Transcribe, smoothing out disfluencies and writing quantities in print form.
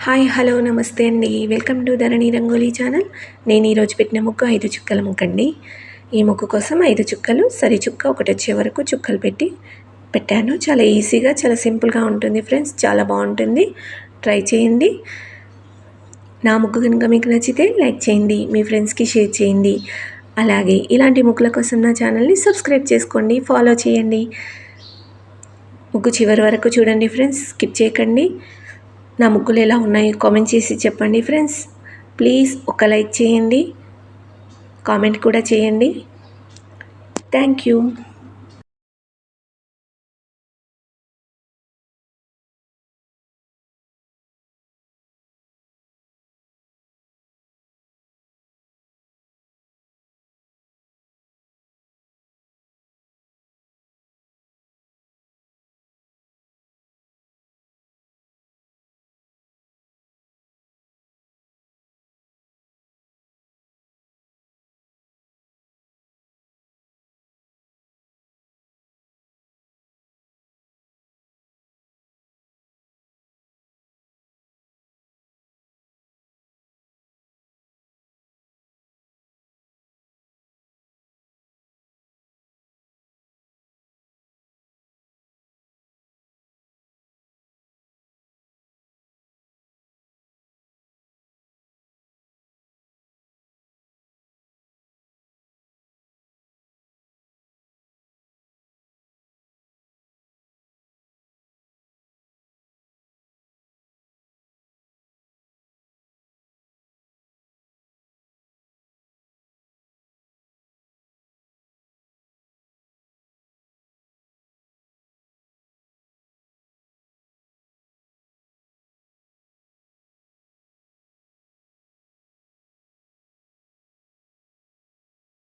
Hi hello నమస్తే అండి. Welcome to Dharani rangoli channel. నేను ఈరోజు పెట్టిన ముగ్గు 5 చుక్కల ముగ్గు. ఈ ముగ్గు కోసం 5 చుక్కలు, సరి చుక్క ఒకటి వచ్చే వరకు చుక్కలు పెట్టాను. చాలా ఈజీగా, చాలా సింపుల్గా ఉంటుంది ఫ్రెండ్స్. చాలా బాగుంటుంది, ట్రై చేయండి. నా ముగ్గు కనుక మీకు నచ్చితే లైక్ చేయండి, మీ ఫ్రెండ్స్కి షేర్ చేయండి. అలాగే ఇలాంటి ముగ్గుల కోసం నా ఛానల్ని సబ్స్క్రైబ్ చేసుకోండి, ఫాలో చేయండి. ముగ్గు చివరి వరకు చూడండి ఫ్రెండ్స్, స్కిప్ చేయకండి. నా ముగ్గులు ఎలా ఉన్నాయో కామెంట్ చేసి చెప్పండి ఫ్రెండ్స్. ప్లీజ్ ఒక లైక్ చేయండి, కామెంట్ కూడా చేయండి. Thank you.